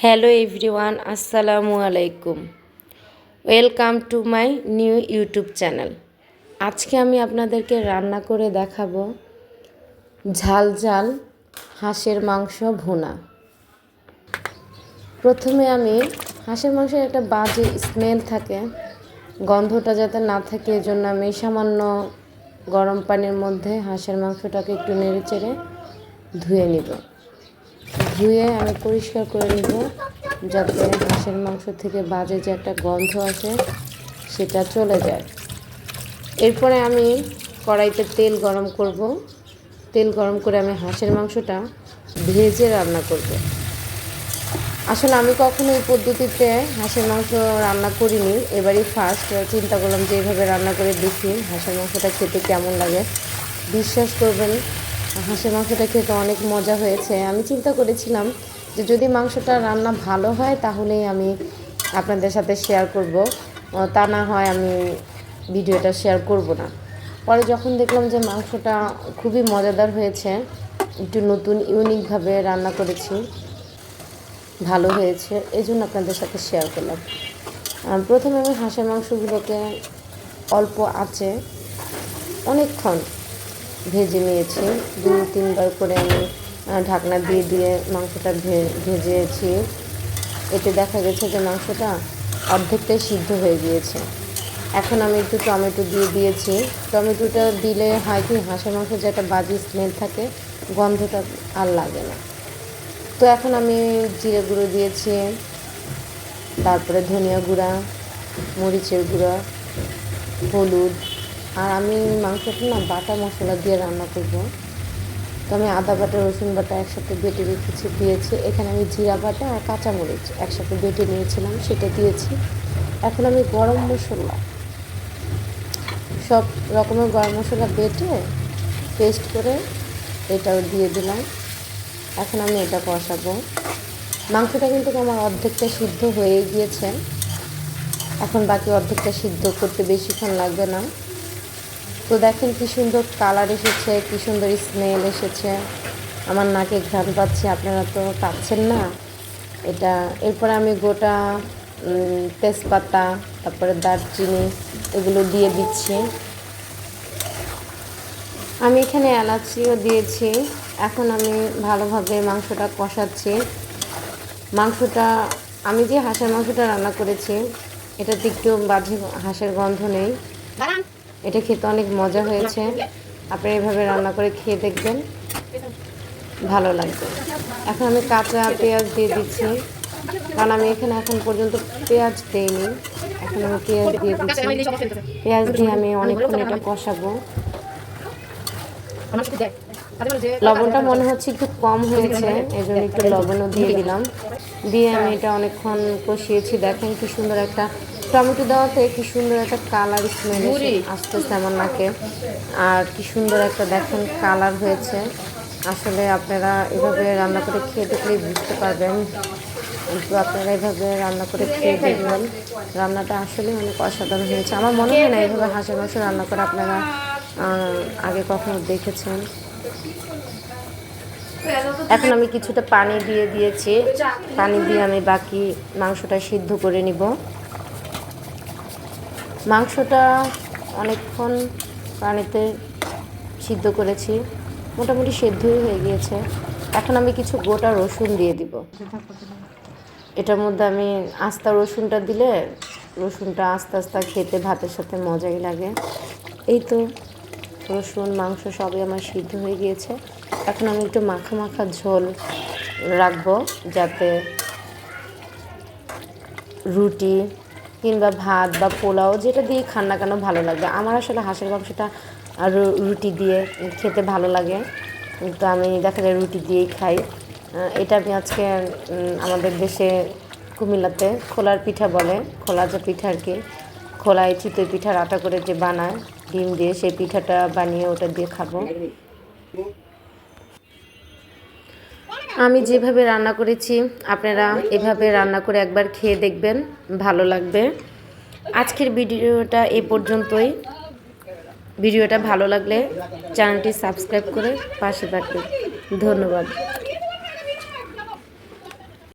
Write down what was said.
Hello everyone, আসসালামু আলাইকুম। Welcome to my new YouTube channel. আজকে আমি আপনাদেরকে রান্না করে দেখাবো ঝাল ঝাল হাঁসের মাংস ভুনা। প্রথমে আমি হাঁসের মাংসের একটা বাজে স্মেল থাকে, গন্ধটা যাতে না থাকে এজন্য আমি সামান্য গরম পানির মধ্যে হাঁসের মাংসটাকে একটু নেড়ে চেড়ে ধুয়ে নিব। ধুয়ে আমি পরিষ্কার করে নিব যাতে হাঁসের মাংস থেকে বাজে যে একটা গন্ধ আসে সেটা চলে যায়। এরপরে আমি কড়াইতে তেল গরম করব। তেল গরম করে আমি হাঁসের মাংসটা ভেজে রান্না করব। আসলে আমি কখনো এই পদ্ধতিতে হাঁসের মাংস রান্না করিনি, এবারই ফার্স্ট চিন্তা করলাম যে এইভাবে রান্না করে দেখি হাঁসের মাংসটা খেতে কেমন লাগে। বিশ্বাস করবেন, হাঁসের মাংসটা খেতে অনেক মজা হয়েছে। আমি চিন্তা করেছিলাম যে যদি মাংসটা রান্না ভালো হয় তাহলেই আমি আপনাদের সাথে শেয়ার করব, তা না হয় আমি ভিডিওটা শেয়ার করব না। পরে যখন দেখলাম যে মাংসটা খুবই মজাদার হয়েছে, একটু নতুন ইউনিকভাবে রান্না করেছি, ভালো হয়েছে, এই জন্য আপনাদের সাথে শেয়ার করলাম। প্রথমে আমি হাঁসের মাংসগুলোকে অল্প আঁচে অনেকক্ষণ ভেজে নিয়েছি। 2-3 বার করে আমি ঢাকনা দিয়ে দিয়ে মাংসটা ভেজেছি। এতে দেখা গেছে যে মাংসটা অর্ধেকটাই সিদ্ধ হয়ে গিয়েছে। এখন আমি একটু টমেটো দিয়ে দিয়েছি। টমেটোটা দিলে হয় কি, হাঁসের মাংস যে একটা বাজে স্মেল থাকে, গন্ধটা আর লাগে না। তো এখন আমি জিরে গুঁড়ো দিয়েছি, তারপরে ধনিয়া গুঁড়া, মরিচের গুঁড়া, হলুদ। আর আমি মাংসটা না বাটা মশলা দিয়ে রান্না করব। তো আমি আদা বাটা, রসুন বাটা একসাথে বেটে দিয়েছি। এখানে আমি জিরা বাটা আর কাঁচামরিচ একসাথে বেটে নিয়েছিলাম, সেটা দিয়েছি। এখন আমি গরম মশলা, সব রকমের গরম মশলা বেটে পেস্ট করে এটাও দিয়ে দিলাম। এখন আমি এটা কষাবো। মাংসটা কিন্তু আমার অর্ধেকটা সিদ্ধ হয়ে গিয়েছে, এখন বাকি অর্ধেকটা সিদ্ধ করতে বেশিক্ষণ লাগবে না। তো দেখেন কি সুন্দর কালার এসেছে, কি সুন্দর স্মেল এসেছে, আমার নাকে ঘ্রাণ পাচ্ছে, আপনারা তো পাচ্ছেন না এটা। এরপরে আমি গোটা তেজপাতা, তারপরে দারচিনি এগুলো দিয়ে দিচ্ছি। আমি এখানে এলাচিও দিয়েছি। এখন আমি ভালোভাবে মাংসটা কষাচ্ছি। মাংসটা, আমি যে হাঁসের মাংসটা রান্না করেছি এটাতে একটু বাজে হাঁসের গন্ধ নেই, এটা খেতে অনেক মজা হয়েছে। আপনি এভাবে রান্না করে খেয়ে দেখবেন, ভালো লাগবে। এখন আমি কাঁচা পেঁয়াজ দিয়ে দিচ্ছি, কারণ আমি এখানে এখন পর্যন্ত পেঁয়াজ দিইনি। এখন আমি পেঁয়াজ দিয়ে দিচ্ছি। পেঁয়াজ দিয়ে আমি অনেকক্ষণ এটা কষাবো। লবণটা মনে হচ্ছে একটু কম হয়েছে, এই জন্য একটু লবণও দিয়ে দিলাম। দিয়ে আমি এটা অনেকক্ষণ কষিয়েছি। দেখেন কি সুন্দর একটা, টমেটো দেওয়াতে কি সুন্দর একটা কালার স্মেল আসতেছে আমার নাকে, আর কি সুন্দর একটা দেখেন কালার হয়েছে। আসলে আপনারা এভাবে রান্না করে খেয়ে দেখলেই বুঝতে পারবেন। তো আপনারা এভাবে রান্না করে খেয়ে দেখবেন, রান্নাটা আসলে অনেক অসাধারণ হয়েছে। আমার মনে হয় না এইভাবে হাঁসের মাংস রান্না করে আপনারা আগে কখনো দেখেছেন। এখন আমি কিছুটা পানি দিয়ে দিয়েছি, পানি দিয়ে আমি বাকি মাংসটা সিদ্ধ করে নিব। মাংসটা অনেকক্ষণ পানিতে সিদ্ধ করেছি, মোটামুটি সেদ্ধই হয়ে গিয়েছে। এখন আমি কিছু গোটা রসুন দিয়ে দিব। এটার মধ্যে আমি আস্তা রসুনটা দিলে, রসুনটা আস্তে আস্তে খেতে ভাতের সাথে মজাই লাগে। এই তো রসুন, মাংস সবই আমার সিদ্ধ হয়ে গিয়েছে। এখন আমি একটু মাখা মাখা ঝোল রাখবো, যাতে রুটি কিংবা ভাত বা পোলাও যেটা দিয়ে খান না কেন ভালো লাগবে। আমার আসলে হাঁসের মাংসটা আর রুটি দিয়ে খেতে ভালো লাগে, তো আমি দেখা যায় রুটি দিয়েই খাই। এটা আমি আজকে আমাদের দেশে কুমিল্লাতে খোলার পিঠা বলে, খোলা যে পিঠা আর কি, খোলায় চিতই পিঠার আটা করে যে বানায় ডিম দিয়ে, সেই পিঠাটা বানিয়ে ওটা দিয়ে খাবো। আমি যেভাবে রান্না করেছি আপনারা এভাবে রান্না করে একবার খেয়ে দেখবেন, ভালো লাগবে। আজকের ভিডিওটা এ পর্যন্তই। ভিডিওটা ভালো লাগলে চ্যানেলটি সাবস্ক্রাইব করে পাশে থাকবেন। ধন্যবাদ।